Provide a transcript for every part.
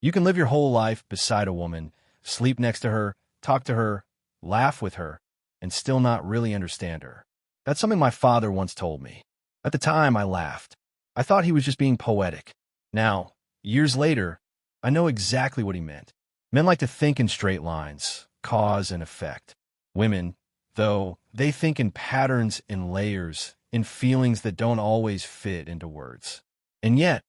You can live your whole life beside a woman, sleep next to her, talk to her, laugh with her, and still not really understand her. That's something my father once told me. At the time, I laughed. I thought he was just being poetic. Now, years later, I know exactly what he meant. Men like to think in straight lines, cause and effect. Women, though, they think in patterns, in layers, in feelings that don't always fit into words. And yet,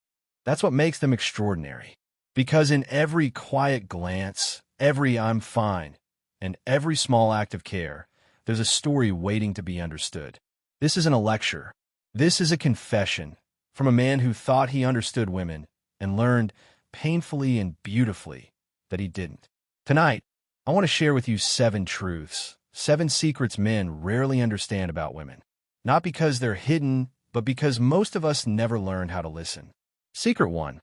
that's what makes them extraordinary. Because in every quiet glance, every "I'm fine," and every small act of care, there's a story waiting to be understood. This isn't a lecture. This is a confession from a man who thought he understood women and learned painfully and beautifully that he didn't. Tonight, I want to share with you 7 truths, 7 secrets men rarely understand about women. Not because they're hidden, but because most of us never learned how to listen. Secret 1.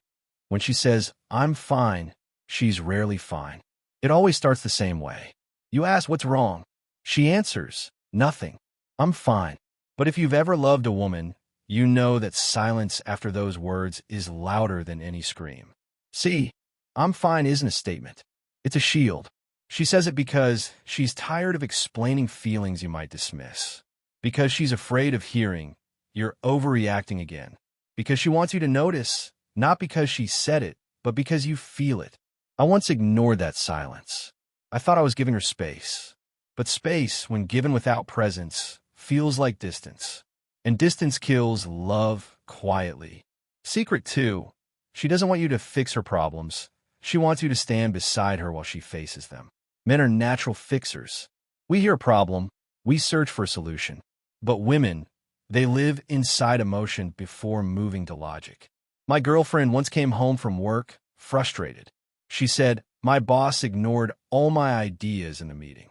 When she says, "I'm fine," she's rarely fine. It always starts the same way. You ask, "What's wrong?" She answers, "Nothing. I'm fine." But if you've ever loved a woman, you know that silence after those words is louder than any scream. See, "I'm fine" isn't a statement. It's a shield. She says it because she's tired of explaining feelings you might dismiss. Because she's afraid of hearing, "You're overreacting again." Because she wants you to notice, not because she said it, but because you feel it. I once ignored that silence. I thought I was giving her space. But space, when given without presence, feels like distance. And distance kills love quietly. Secret 2. She doesn't want you to fix her problems. She wants you to stand beside her while she faces them. Men are natural fixers. We hear a problem, we search for a solution. But women, they live inside emotion before moving to logic. My girlfriend once came home from work, frustrated. She said, "My boss ignored all my ideas in the meeting."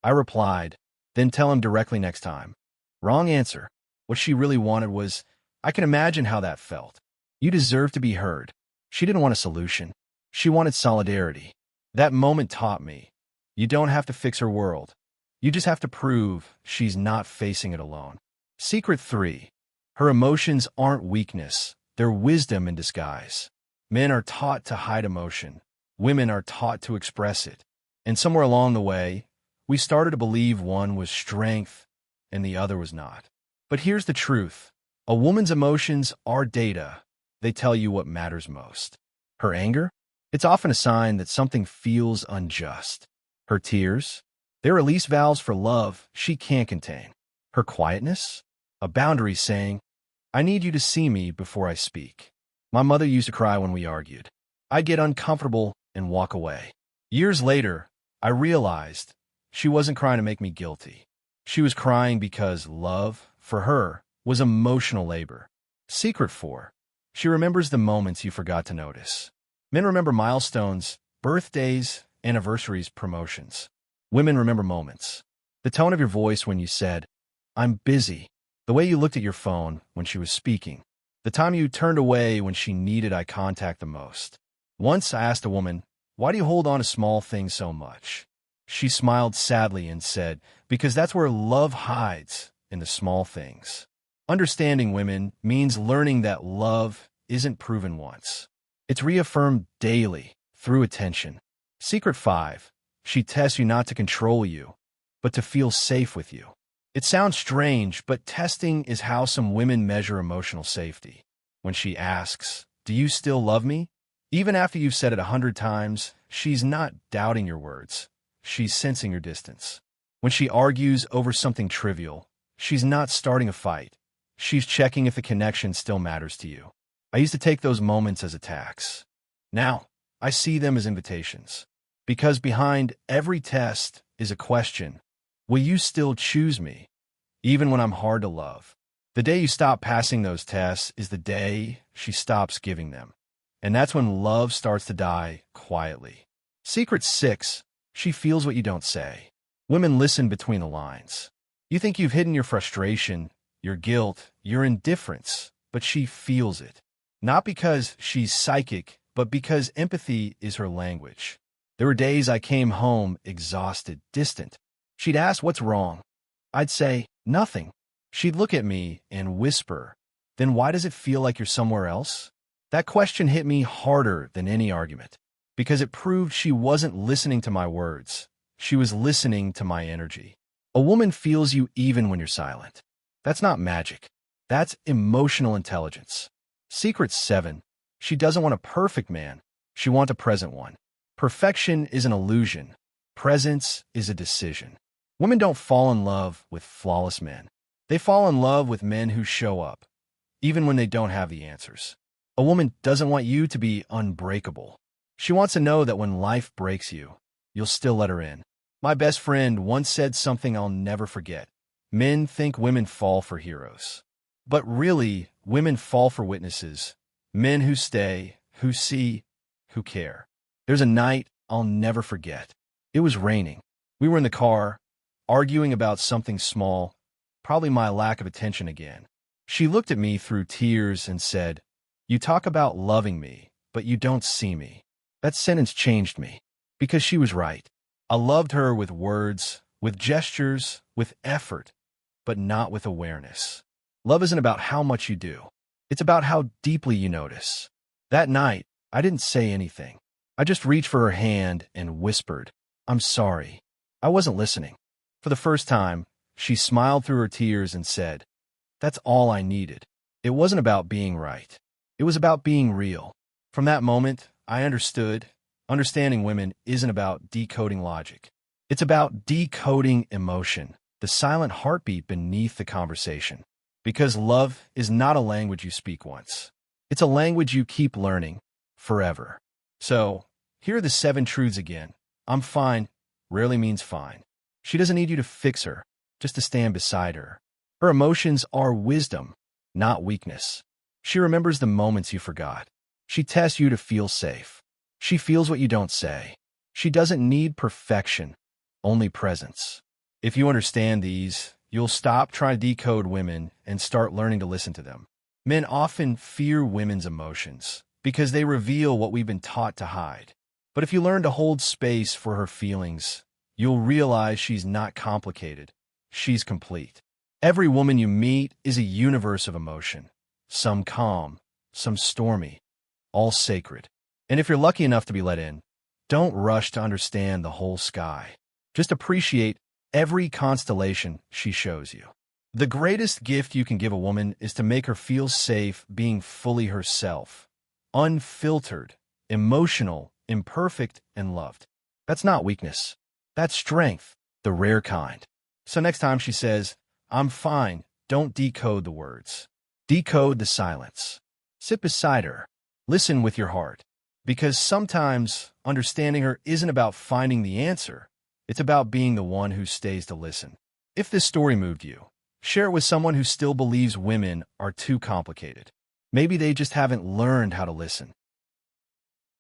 I replied, "Then tell him directly next time." Wrong answer. What she really wanted was, "I can imagine how that felt. You deserve to be heard." She didn't want a solution. She wanted solidarity. That moment taught me, you don't have to fix her world. You just have to prove she's not facing it alone. Secret 3. Her emotions aren't weakness. They're wisdom in disguise. Men are taught to hide emotion. Women are taught to express it. And somewhere along the way, we started to believe one was strength and the other was not. But here's the truth. A woman's emotions are data. They tell you what matters most. Her anger? It's often a sign that something feels unjust. Her tears? They're release valves for love she can't contain. Her quietness? A boundary saying, "I need you to see me before I speak." My mother used to cry when we argued. I'd get uncomfortable and walk away. Years later, I realized she wasn't crying to make me guilty. She was crying because love, for her, was emotional labor. Secret 4. She remembers the moments you forgot to notice. Men remember milestones, birthdays, anniversaries, promotions. Women remember moments. The tone of your voice when you said, "I'm busy." The way you looked at your phone when she was speaking. The time you turned away when she needed eye contact the most. Once I asked a woman, "Why do you hold on to small things so much?" She smiled sadly and said, "Because that's where love hides, in the small things." Understanding women means learning that love isn't proven once. It's reaffirmed daily, through attention. Secret 5. She tests you not to control you, but to feel safe with you. It sounds strange, but testing is how some women measure emotional safety. When she asks, "Do you still love me?" Even after you've said it 100 times, she's not doubting your words. She's sensing your distance. When she argues over something trivial, she's not starting a fight. She's checking if the connection still matters to you. I used to take those moments as attacks. Now, I see them as invitations. Because behind every test is a question. Will you still choose me, even when I'm hard to love? The day you stop passing those tests is the day she stops giving them. And that's when love starts to die quietly. Secret 6. She feels what you don't say. Women listen between the lines. You think you've hidden your frustration, your guilt, your indifference, but she feels it. Not because she's psychic, but because empathy is her language. There were days I came home exhausted, distant. She'd ask, "What's wrong?" I'd say, "Nothing." She'd look at me and whisper, "Then why does it feel like you're somewhere else?" That question hit me harder than any argument. because it proved she wasn't listening to my words. She was listening to my energy. A woman feels you even when you're silent. That's not magic. That's emotional intelligence. Secret 7. She doesn't want a perfect man. She wants a present one. Perfection is an illusion. Presence is a decision. Women don't fall in love with flawless men. They fall in love with men who show up, even when they don't have the answers. A woman doesn't want you to be unbreakable. She wants to know that when life breaks you, you'll still let her in. My best friend once said something I'll never forget. Men think women fall for heroes. But really, women fall for witnesses. Men who stay, who see, who care. There's a night I'll never forget. It was raining. We were in the car, arguing about something small, probably my lack of attention again. She looked at me through tears and said, "You talk about loving me, but you don't see me." That sentence changed me, because she was right. I loved her with words, with gestures, with effort, but not with awareness. Love isn't about how much you do. It's about how deeply you notice. That night, I didn't say anything. I just reached for her hand and whispered, "I'm sorry." I wasn't listening. For the first time, she smiled through her tears and said, "That's all I needed." It wasn't about being right. It was about being real. From that moment, I understood. Understanding women isn't about decoding logic. It's about decoding emotion, the silent heartbeat beneath the conversation. Because love is not a language you speak once. It's a language you keep learning forever. So, here are the 7 truths again. I'm fine rarely means fine. She doesn't need you to fix her, just to stand beside her. Her emotions are wisdom, not weakness. She remembers the moments you forgot. She tests you to feel safe. She feels what you don't say. She doesn't need perfection, only presence. If you understand these, you'll stop trying to decode women and start learning to listen to them. Men often fear women's emotions because they reveal what we've been taught to hide. But if you learn to hold space for her feelings, you'll realize she's not complicated. She's complete. Every woman you meet is a universe of emotion. Some calm, some stormy, all sacred. And if you're lucky enough to be let in, don't rush to understand the whole sky. Just appreciate every constellation she shows you. The greatest gift you can give a woman is to make her feel safe being fully herself, unfiltered, emotional, imperfect, and loved. That's not weakness. That's strength, the rare kind. So next time she says, "I'm fine," don't decode the words. Decode the silence. Sit beside her. Listen with your heart. Because sometimes understanding her isn't about finding the answer. It's about being the one who stays to listen. If this story moved you, share it with someone who still believes women are too complicated. Maybe they just haven't learned how to listen.